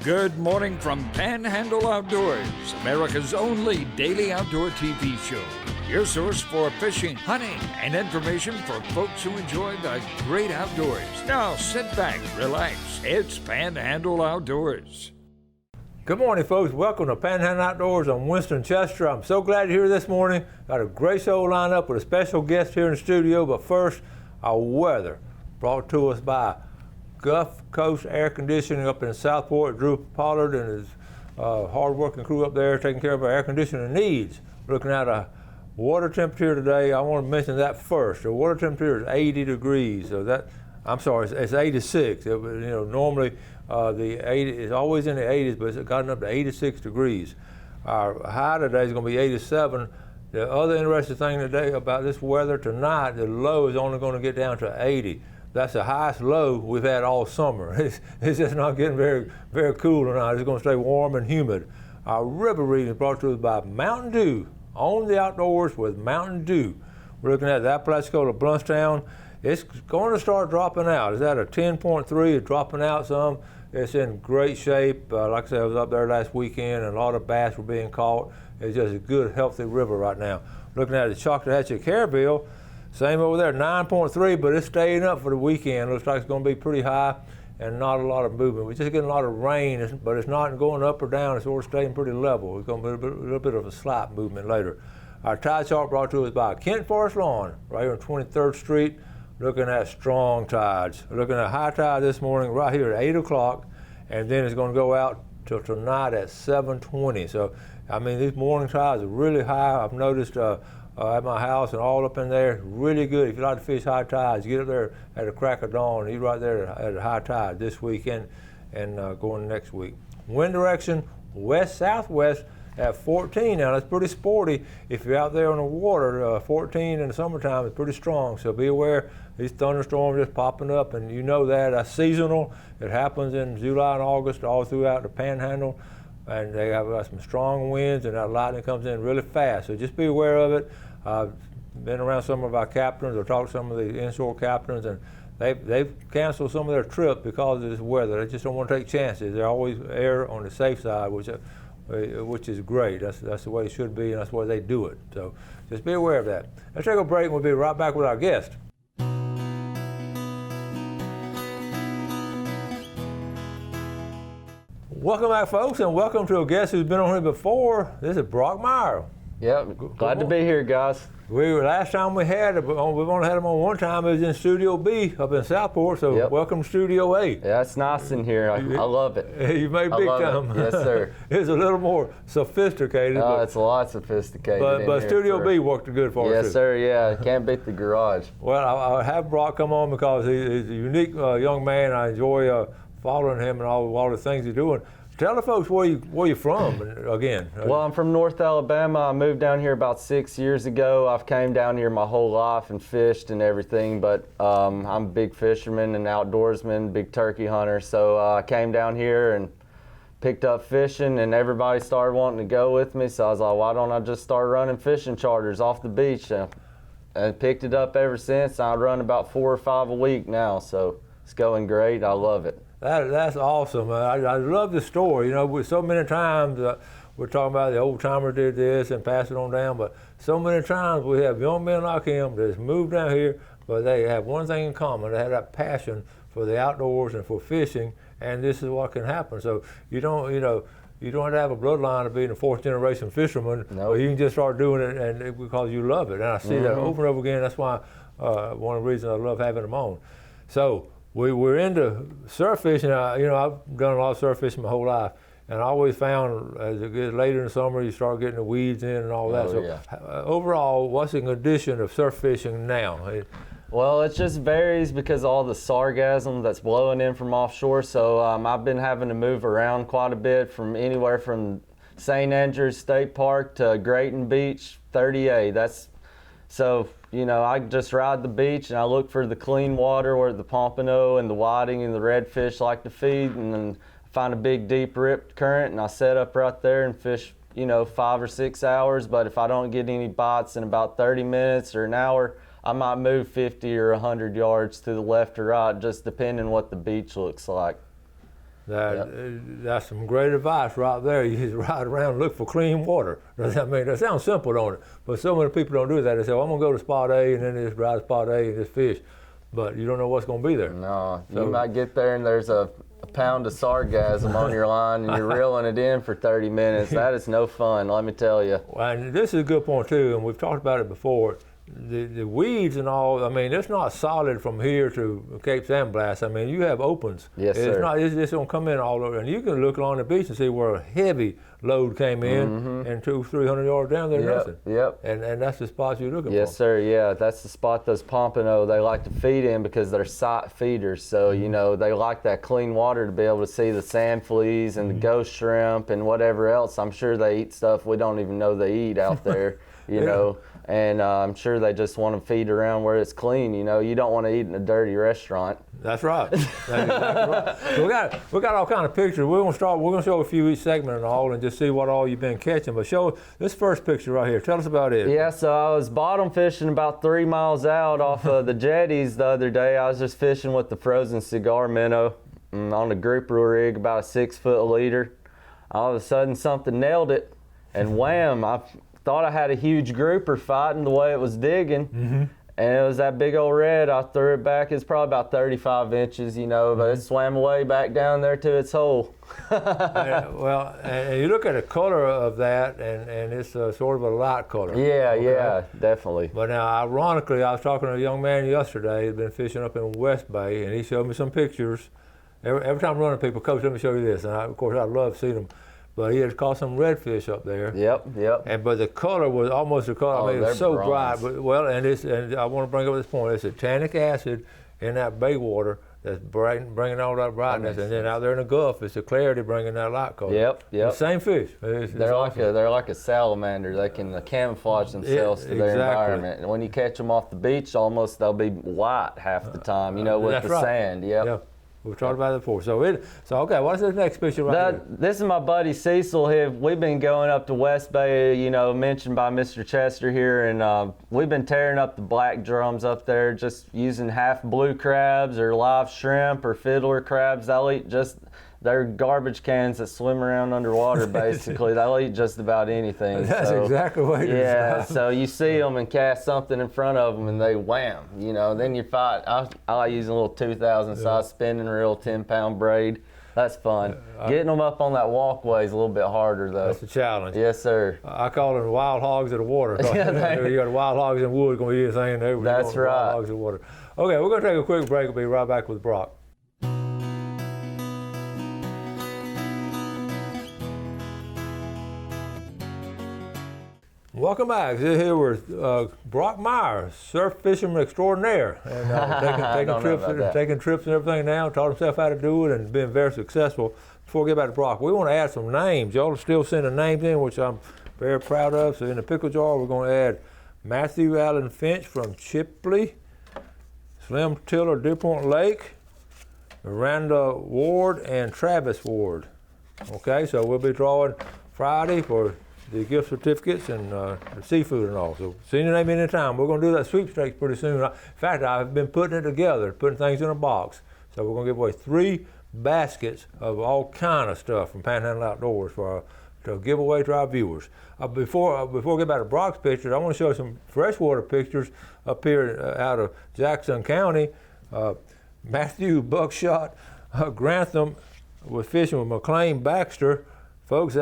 Good morning from Panhandle Outdoors, America's only daily outdoor TV show. Your source for fishing, hunting, and information for folks who enjoy the great outdoors. Now sit back, relax. It's Panhandle Outdoors. Good morning, folks. Welcome to Panhandle Outdoors. I'm Winston Chester. I'm so glad you're here this morning. Got a great show lined up with a special guest here in the studio. But first, our weather brought to us by Gulf Coast Air Conditioning up in Southport. Drew Pollard and his hard-working crew up there taking care of our air conditioning needs. Looking at a water temperature today, I want to mention that first. The water temperature is 80 degrees. So it's 86. Normally the 80 is always in the 80s, but it's gotten up to 86 degrees. Our high today is going to be 87. The other interesting thing today about this weather tonight, the low is only going to get down to 80. That's the highest low we've had all summer. It's just not getting very, very cool tonight. It's going to stay warm and humid. Our river reading is brought to us by Mountain Dew. On the outdoors with Mountain Dew. We're looking at the Apalachicola Bluntstown. It's going to start dropping out. It's at a 10.3. It's dropping out some. It's in great shape. Like I said, I was up there last weekend and a lot of bass were being caught. It's just a good, healthy river right now. Looking at the Choctawhatchee Careville, same over there, 9.3, but it's staying up for the weekend. Looks like it's going to be pretty high and not a lot of movement. We're just getting a lot of rain, but it's not going up or down. It's sort of staying pretty level. It's going to be a little bit of a slight movement later. Our tide chart brought to us by Kent Forest Lawn, right here on 23rd Street. Looking at strong tides. Looking at high tide this morning right here at 8 o'clock, and then it's going to go out till tonight at 7:20. So, these morning tides are really high. I've noticed at my house and all up in there, really good. If you like to fish high tides, get up there at the crack of dawn. He's right there at a high tide this weekend and going next week. Wind direction, west-southwest at 14. Now, that's pretty sporty. If you're out there on the water, 14 in the summertime is pretty strong. So be aware, these thunderstorms just popping up, and you know that's seasonal. It happens in July and August all throughout the Panhandle. And they have some strong winds, and that lightning comes in really fast. So just be aware of it. I've been around some of our captains or talked to some of the inshore captains, and they've canceled some of their trips because of this weather. They just don't want to take chances. They always err on the safe side, which is great. That's the way it should be, and that's why they do it. So just be aware of that. Let's take a break, and we'll be right back with our guest. Welcome back, folks, and welcome to a guest who's been on here before. This is Brock Meyer. Yep, glad to be here, guys. Last time we had him, we've only had him on one time. It was in Studio B up in Southport, so Welcome to Studio A. Yeah, it's nice in here. I love it. You made big time. Yes, sir. It's a little more sophisticated. It's a lot sophisticated. But Studio B worked good for us. Yes, sir, yeah. Can't beat the garage. Well, I have Brock come on because he's a unique young man. I enjoy following him and all the things he's doing. Tell the folks where you're from again. Well, I'm from North Alabama. I moved down here about 6 years ago. I've came down here my whole life and fished and everything, but I'm a big fisherman and outdoorsman, big turkey hunter. So I came down here and picked up fishing, and everybody started wanting to go with me. So I was like, why don't I just start running fishing charters off the beach? And picked it up ever since. I run about 4 or 5 a week now, so it's going great. I love it. That's awesome. I love the story. With so many times we're talking about the old timer did this and pass it on down, but so many times we have young men like him that's moved down here, but they have one thing in common. They have that passion for the outdoors and for fishing, and this is what can happen. So you don't have to have a bloodline of being a fourth generation fisherman. No. You can just start doing it and because you love it. And I see that over and over again. That's why one of the reasons I love having them on. So we're into surf fishing. I've done a lot of surf fishing my whole life, and I always found as it gets later in the summer, you start getting the weeds in and all that. Overall, what's the condition of surf fishing now? Well, it just varies because of all the sargassum that's blowing in from offshore. So I've been having to move around quite a bit from anywhere from St. Andrews State Park to Grayton Beach, 30A. I just ride the beach and I look for the clean water where the pompano and the whiting and the redfish like to feed, and then find a big deep rip current and I set up right there and fish, 5 or 6 hours. But if I don't get any bites in about 30 minutes or an hour, I might move 50 or 100 yards to the left or right, just depending what the beach looks like. That's some great advice right there. You just ride around and look for clean water. I mean, that sounds simple, don't it? But so many people don't do that. They say, well, I'm going to go to spot A, and then they just ride to spot A and just fish. But you don't know what's going to be there. No, you might get there and there's a pound of sargassum on your line and you're reeling it in for 30 minutes. That is no fun, let me tell you. Well, and this is a good point, too, and we've talked about it before. The weeds and all, I mean, it's not solid from here to Cape San Blas. I mean, you have opens. Yes, it's sir. It's just going to come in all over. And you can look along the beach and see where a heavy load came in and 200-300 yards down there, nothing. Yep. And that's the spot you're looking for. Yes, sir, yeah. That's the spot those pompano, they like to feed in because they're sight feeders. So, you know, they like that clean water to be able to see the sand fleas and the ghost shrimp and whatever else. I'm sure they eat stuff we don't even know they eat out there, you know. And I'm sure they just want to feed around where it's clean. You know, you don't want to eat in a dirty restaurant. That's right. That's exactly right. So we got all kind of pictures. We're gonna show a few each segment and all, and just see what all you've been catching. But show this first picture right here. Tell us about it. Yeah, so I was bottom fishing about 3 miles out off of the jetties the other day. I was just fishing with the frozen cigar minnow on the grouper rig, about a 6 foot leader. All of a sudden, something nailed it, and wham! I thought I had a huge grouper fighting the way it was digging, and it was that big old red. I threw it back. It's probably about 35 inches, you know, but it swam away back down there to its hole. Well, and you look at the color of that, and it's sort of a light color. Yeah, yeah, definitely. But now, ironically, I was talking to a young man yesterday who'd been fishing up in West Bay, and he showed me some pictures. Every time I'm running people, Coach, let me show you this. And of course, I love seeing them. But he had caught some redfish up there. Yep. But the color was almost the color. I mean, it was so bronze. bright. But, and I want to bring up this point. It's a tannic acid in that bay water that's bringing all that brightness. And then out there in the Gulf, it's the clarity bringing that light color. Yep. The same fish. They're like a salamander. They can camouflage themselves to their environment. And when you catch them off the beach, almost they'll be white half the time. You know, with the sand. Yep. We've talked about it before. So okay, what's this next picture right here? This is my buddy Cecil here. We've been going up to West Bay, you know, mentioned by Mr. Chester here, and we've been tearing up the black drums up there, just using half blue crabs or live shrimp or fiddler crabs. They'll eat they're garbage cans that swim around underwater, basically. They'll eat just about anything. That's exactly what it is. Yeah, so you see them and cast something in front of them and they wham, you know, then you fight. I like using a little 2,000 size spinning reel, 10-pound braid. That's fun. Getting them up on that walkway is a little bit harder, though. That's a challenge. Yes, sir. I call them wild hogs of the water. You got wild hogs in wood, going to be anything there. That's right. Wild hogs in water. Okay, we're going to take a quick break. We'll be right back with Brock. Welcome back. Here with Brock Myers, surf fisherman extraordinaire, and taking trips and everything now. Taught himself how to do it and been very successful. Before we get back to Brock, we want to add some names. Y'all are still sending names in, which I'm very proud of. So in the pickle jar, we're going to add Matthew Allen Finch from Chipley, Slim Tiller, DuPont Lake, Miranda Ward, and Travis Ward. Okay, so we'll be drawing Friday for the gift certificates and the seafood and all. So send your name in time. We're going to do that sweepstakes pretty soon. In fact, I've been putting it together, putting things in a box. So we're going to give away 3 baskets of all kind of stuff from Panhandle Outdoors to give away to our viewers. Before we get back to Brock's pictures, I want to show some freshwater pictures up here out of Jackson County. Matthew Buckshot Grantham was fishing with McLean Baxter. Folks,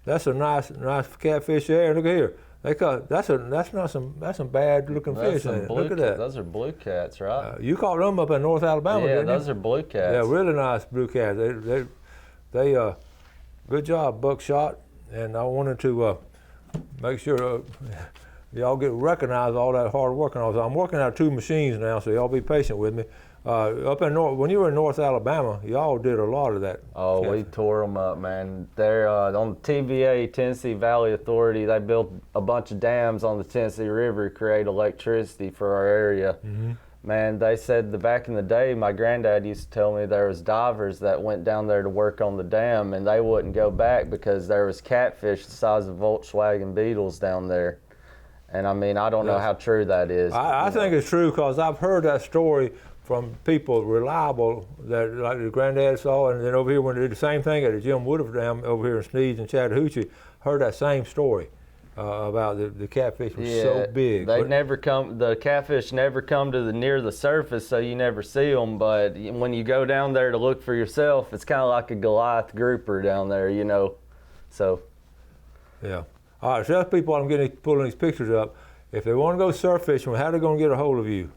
that's a nice catfish there. Look at here. That's some bad looking fish. Look at that. Those are blue cats, right? You caught them up in North Alabama, didn't you? Yeah, those are blue cats. Yeah, really nice blue cats. They good job, Buckshot. And I wanted to make sure y'all get recognized all that hard work and all. So I'm working out 2 machines now, so y'all be patient with me. Up in when you were in North Alabama, y'all did a lot of that. Oh, we tore them up, man. They're on the TVA, Tennessee Valley Authority. They built a bunch of dams on the Tennessee River to create electricity for our area. Mm-hmm. Man, they said back in the day, my granddad used to tell me there was divers that went down there to work on the dam, and they wouldn't go back because there was catfish the size of Volkswagen Beetles down there. And I mean, I don't know how true that is. I think it's true because I've heard that story from people reliable that like the granddad saw, and then over here when they did the same thing at the Jim Woodruff Dam over here in Sneeds and Chattahoochee, heard that same story about the catfish was so big. The catfish never come to near the surface, so you never see them. But when you go down there to look for yourself, it's kind of like a Goliath grouper down there, you know. So. Yeah. All right. So that's people. I'm pulling these pictures up. If they want to go surf fishing, how are they going to get a hold of you?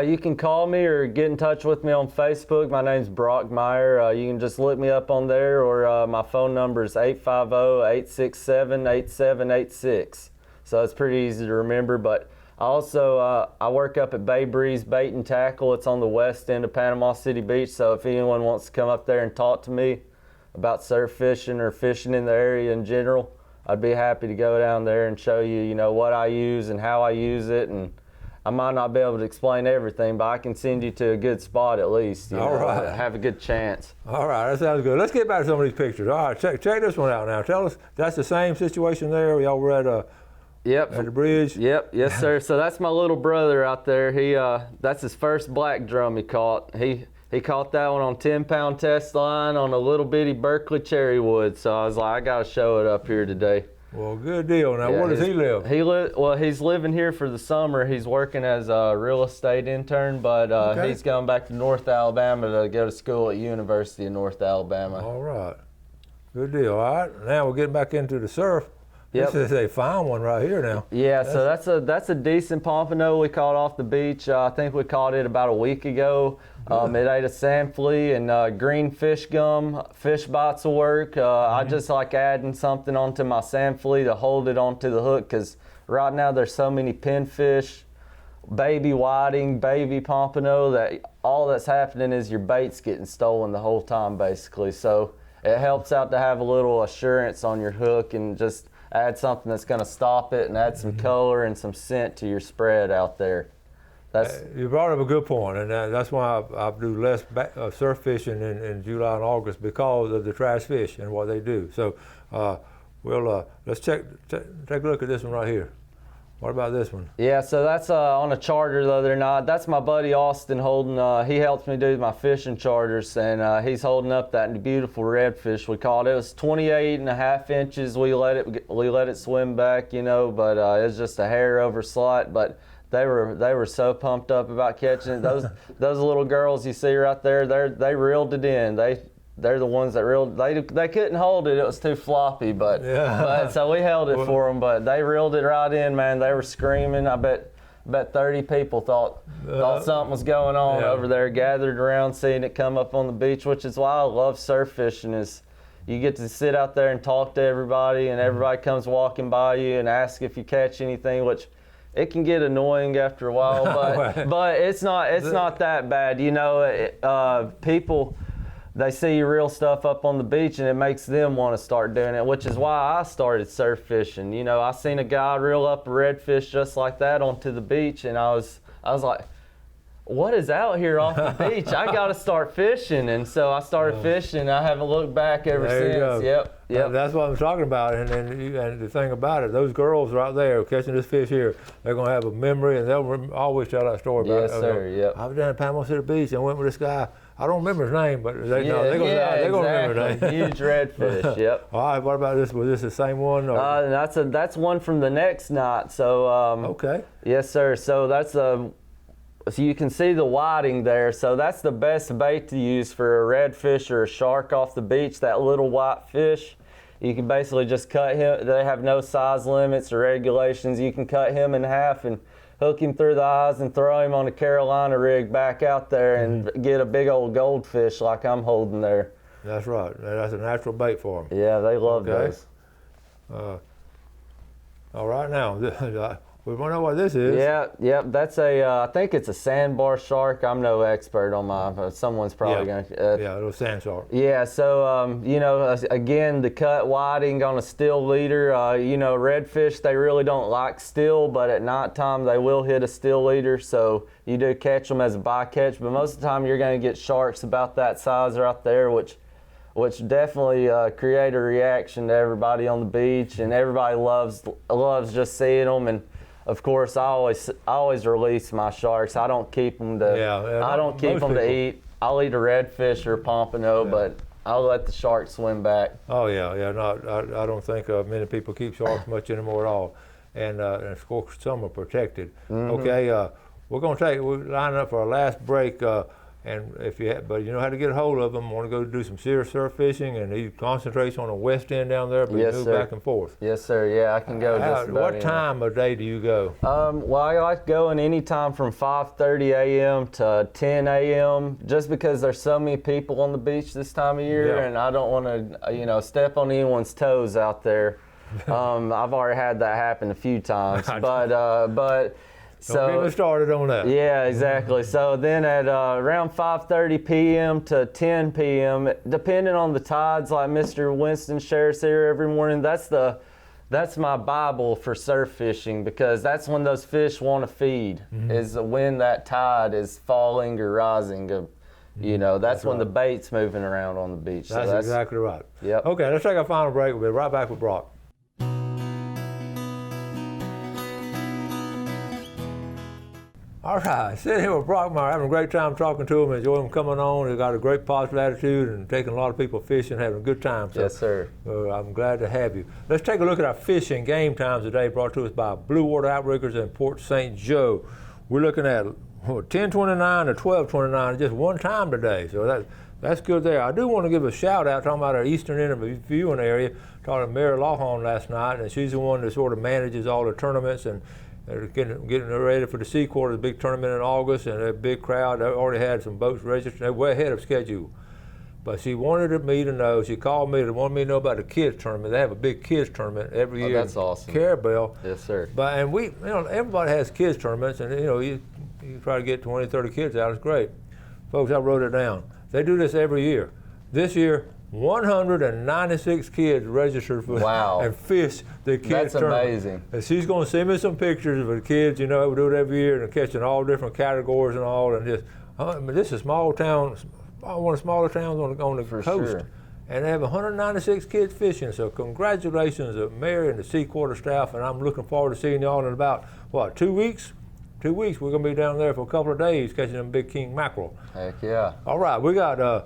You can call me or get in touch with me on Facebook. My name's Brock Meyer. You can just look me up on there, or my phone number is 850-867-8786. So it's pretty easy to remember. But also, I work up at Bay Breeze Bait and Tackle. It's on the west end of Panama City Beach. So if anyone wants to come up there and talk to me about surf fishing or fishing in the area in general, I'd be happy to go down there and show you, you know, what I use and how I use it. And I might not be able to explain everything, but I can send you to a good spot at least. All right. Have a good chance. All right, that sounds good. Let's get back to some of these pictures. All right, check this one out now. Tell us, that's the same situation there. Y'all were at the bridge? Yep, yes sir. So that's my little brother out there. He that's his first black drum he caught. He caught that one on 10-pound test line on a little bitty Berkeley cherry wood. So I was like, I gotta show it up here today. Well, good deal. Now, where does he live? Well, he's living here for the summer. He's working as a real estate intern, but he's going back to North Alabama to go to school at University of North Alabama. All right. Good deal. All right. Now we're getting back into the surf. Yep. This is a fine one right here now. Yeah, so that's a decent pompano we caught off the beach. I think we caught it about a week ago. It ate a sand flea and green fish gum. Fish bites will work. I just like adding something onto my sand flea to hold it onto the hook, because right now there's so many pinfish, baby whiting, baby pompano, that all that's happening is your bait's getting stolen the whole time basically. So it helps out to have a little assurance on your hook and just add something that's going to stop it and add some color and some scent to your spread out there. You brought up a good point, and that's why I do less surf fishing in July and August, because of the trash fish and what they do. So let's take a look at this one right here. What about this one? Yeah, so that's on a charter the other night. That's my buddy Austin holding, he helps me do my fishing charters, and he's holding up that beautiful redfish we caught. It was 28.5 inches. We let it swim back, you know, but it was just a hair over slot. But they were so pumped up about catching it. Those little girls you see right there, they reeled it in. They're the ones that reeled. They couldn't hold it. It was too floppy. But so we held it for them. But they reeled it right in, man. They were screaming. I bet 30 people thought something was going on over there, gathered around, seeing it come up on the beach. Which is why I love surf fishing. Is you get to sit out there and talk to everybody, and everybody comes walking by you and ask if you catch anything, which it can get annoying after a while, but it's not that bad. You know, people, they see real stuff up on the beach and it makes them want to start doing it, which is why I started surf fishing. You know, I seen a guy reel up a redfish just like that onto the beach, and I was like, what is out here off the beach? I got to start fishing. And so I started fishing. I haven't looked back ever since. Yep. That's what I'm talking about. And the thing about it, those girls right there catching this fish here, they're going to have a memory, and they'll always tell that story about it. Yes, sir. Yep. I was down at Panhandle City Beach and went with this guy. I don't remember his name, but they're going to remember his name. Huge redfish. Yep. All right. What about this? Was this the same one? Or? That's one from the next night. So. Okay. Yes, sir. So that's So you can see the whiting there. So that's the best bait to use for a redfish or a shark off the beach, that little white fish. You can basically just cut him. They have no size limits or regulations. You can cut him in half and hook him through the eyes and throw him on a Carolina rig back out there and get a big old goldfish like I'm holding there. That's right. That's a natural bait for them. Yeah, they love those. All right, now. We want to know what this is. Yeah, that's I think it's a sandbar shark. I'm no expert on mine. Someone's probably going to. Yeah, a little sand shark. Yeah, so, you know, again, the cut whiting on a still leader. You know, redfish, they really don't like still, but at nighttime they will hit a still leader. So you do catch them as a bycatch, but most of the time you're going to get sharks about that size right there, which definitely create a reaction to everybody on the beach, and everybody loves just seeing them. And of course, I always release my sharks. I don't keep them to. I don't keep them to eat. I'll eat a redfish or a pompano, but I'll let the sharks swim back. Oh yeah. No, I don't think many people keep sharks much anymore at all, and of course some are protected. Okay, we're lining up for our last break. And but you know how to get a hold of them. Want to go do some serious surf fishing, and he concentrates on the west end down there, but you move back and forth. Yes, sir. Yeah, I can go just about What time of day do you go? Well, I like going any time from 5:30 a.m. to 10 a.m. just because there's so many people on the beach this time of year, and I don't want to, step on anyone's toes out there. I've already had that happen a few times, but. Don't get me started on that. Yeah, exactly. So then at around 5:30 p.m. to 10 p.m., depending on the tides, like Mr. Winston shares here every morning, that's my Bible for surf fishing, because that's when those fish want to feed, is when that tide is falling or rising. That's when the bait's moving around on the beach. That's exactly right. Yep. Okay, let's take our final break. We'll be right back with Brock. All right, sitting here with Brock Meyer, having a great time talking to him, enjoying him coming on. He's got a great positive attitude and taking a lot of people fishing, having a good time. So, yes, sir. I'm glad to have you. Let's take a look at our fishing game times today, brought to us by Blue Water Outriggers in Port St. Joe. We're looking at 10:29 to 12:29, just one time today. So that's good there. I do want to give a shout out, talking about our eastern end of the viewing area. Talked to Mary Lawhorn last night, and she's the one that sort of manages all the tournaments, and they're getting ready for the Sea Quarter, the big tournament in August, and a big crowd. They already had some boats registered. They're way ahead of schedule. But she wanted me to know, she called me to want me to know about the kids tournament. They have a big kids tournament every year. That's awesome. Carabel. Yes, sir. And everybody has kids tournaments, and you try to get 20, 30 kids out. It's great. Folks, I wrote it down. They do this every year. This year, 196 kids registered for and fish the kids tournament. That's amazing. And she's going to send me some pictures of the kids. We do it every year, and catching all different categories and all. And just, this is a small town, one of the smaller towns on the for coast. Sure. And they have 196 kids fishing. So congratulations to Mary and the Sea Quarter staff. And I'm looking forward to seeing y'all in about 2 weeks. 2 weeks. We're going to be down there for a couple of days catching them big king mackerel. Heck yeah. All right, we got.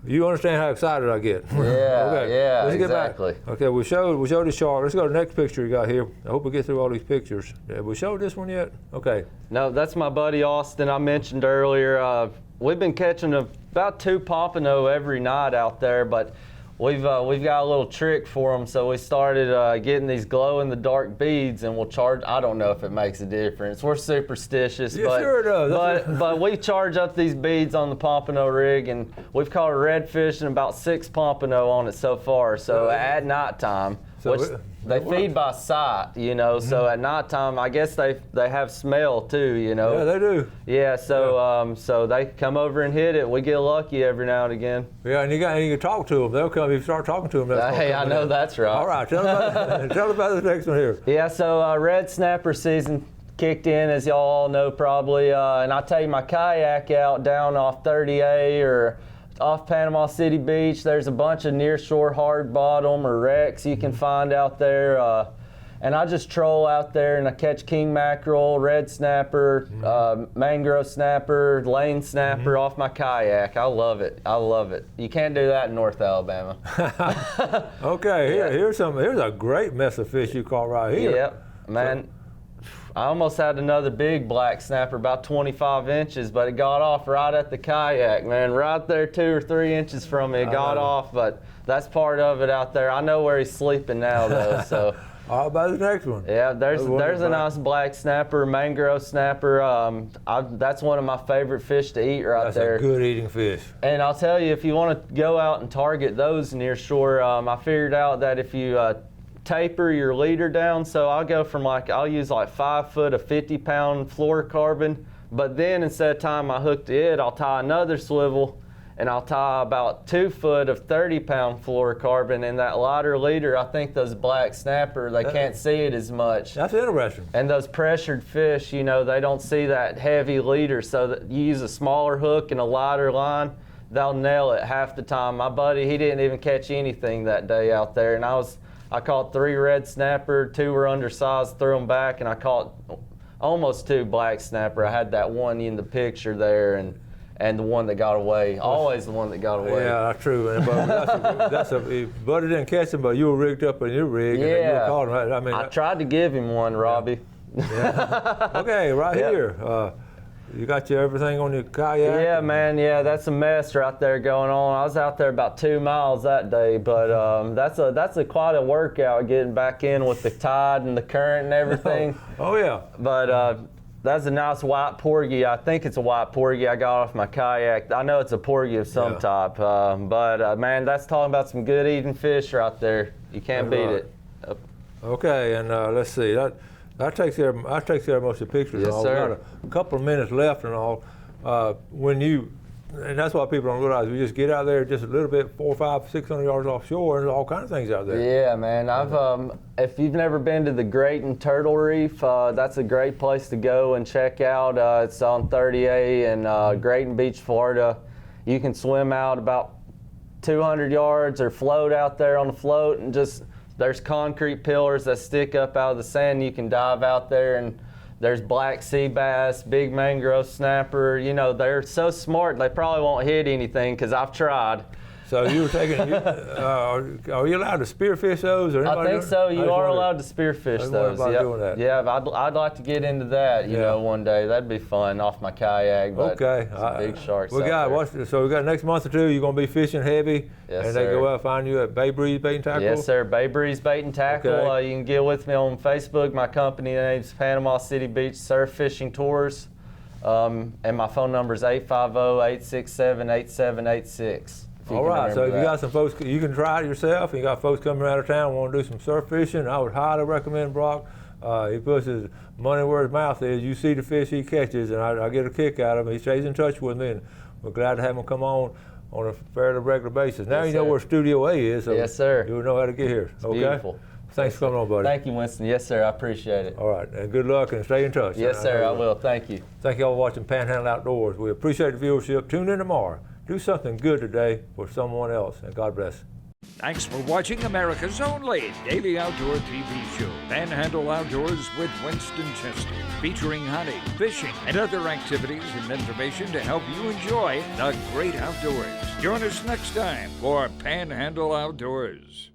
You understand how excited I get. Yeah, okay. yeah, Let's exactly. Get back. Okay, we showed the shark. Let's go to the next picture you got here. I hope we get through all these pictures. Have we showed this one yet? Okay. No, that's my buddy Austin I mentioned earlier. We've been catching about 2 pompano every night out there, but we've got a little trick for them. So we started getting these glow-in-the-dark beads, and we'll charge. I don't know if it makes a difference. We're superstitious, yeah, sure it does. But we charge up these beads on the pompano rig, and we've caught a redfish and about 6 pompano on it so far. So at nighttime, they feed by sight, So at nighttime, I guess they have smell too, Yeah, they do. Yeah, so they come over and hit it. We get lucky every now and again. Yeah, and you can talk to them. They'll come. If you start talking to them, hey, I know that's right. All right, tell about the next one here. Yeah, so red snapper season kicked in, as y'all all know probably, and I take my kayak out down off 30A or off Panama City Beach. There's a bunch of nearshore hard bottom or wrecks you can find out there. And I just troll out there and I catch king mackerel, red snapper, mangrove snapper, lane snapper off my kayak. I love it. I love it. You can't do that in North Alabama. Okay, here's a great mess of fish you caught right here. Yep, man. I almost had another big black snapper, about 25 inches, but it got off right at the kayak, man. Right there, 2 or 3 inches from me, it got off, but that's part of it out there. I know where he's sleeping now, though, so. How about the next one? Yeah, there's a nice black snapper, mangrove snapper. That's one of my favorite fish to eat right there. That's a good eating fish. And I'll tell you, if you want to go out and target those near shore, I figured out that if you taper your leader down, so I'll use 5 foot of 50-pound fluorocarbon, but then instead of tying my hook to it, I'll tie another swivel, and I'll tie about 2 foot of 30-pound fluorocarbon in that lighter leader. I think those black snapper, they can't see it as much. That's interesting. And those pressured fish, they don't see that heavy leader, so that you use a smaller hook and a lighter line, they'll nail it half the time. My buddy, he didn't even catch anything that day out there, and I was I caught 3 red snapper, 2 were undersized, threw them back, and I caught almost 2 black snapper. I had that one in the picture there, and the one that got away. Always the one that got away. Yeah, that's true. And, Buddy didn't catch him, but you were rigged up in your rig, and you were calling, right? I mean, I tried to give him one, Robbie. Yeah. Okay, right here. You got everything on your kayak? Yeah, man. Yeah, that's a mess right there going on. I was out there about 2 miles that day, but that's a quite a workout getting back in with the tide and the current and everything. Oh yeah. But that's a nice white porgy. I think it's a white porgy I got off my kayak. I know it's a porgy of some type. But man, that's talking about some good eating fish right there. You can't beat it. Okay, and let's see. That takes care of most of the pictures. Yes, sir. We've got a couple of minutes left and all. And that's why people don't realize, we just get out there just a little bit, 400, 500, 600 yards offshore, and there's all kinds of things out there. Yeah, man. If you've never been to the Grayton Turtle Reef, that's a great place to go and check out. It's on 30A in Grayton Beach, Florida. You can swim out about 200 yards or float out there on the float, and there's concrete pillars that stick up out of the sand. You can dive out there, and there's black sea bass, big mangrove snapper. You know, they're so smart, they probably won't hit anything, because I've tried. So you were taking, are you allowed to spearfish those? Or I think so. You are allowed to spearfish those. About doing that. Yeah, I'd like to get into that, you know, one day. That'd be fun off my kayak. But okay. Big sharks we got next month or two, you're going to be fishing heavy. Yes, and sir. they go out and find you at Bay Breeze Bait and Tackle? Yes, sir. Bay Breeze Bait and Tackle. Okay. You can get with me on Facebook. My company name's Panama City Beach Surf Fishing Tours. And my phone number is 850-867-8786. All right, so if you got some folks, you can try it yourself. You got folks coming out of town want to do some surf fishing, I would highly recommend Brock. He puts his money where his mouth is. You see the fish he catches, and I get a kick out of him. He stays in touch with me, and we're glad to have him come on a fairly regular basis. Now you know where Studio A is, so yes, sir. You'll know how to get here. It's beautiful. Thanks for coming on, buddy. Thank you, Winston. Yes, sir. I appreciate it. All right, and good luck, and stay in touch. Yes, sir. I will. Thank you. Thank you all for watching Panhandle Outdoors. We appreciate the viewership. Tune in tomorrow. Do something good today for someone else, and God bless. Thanks for watching America's only daily outdoor TV show, Panhandle Outdoors with Winston Chester, featuring hunting, fishing, and other activities and information to help you enjoy the great outdoors. Join us next time for Panhandle Outdoors.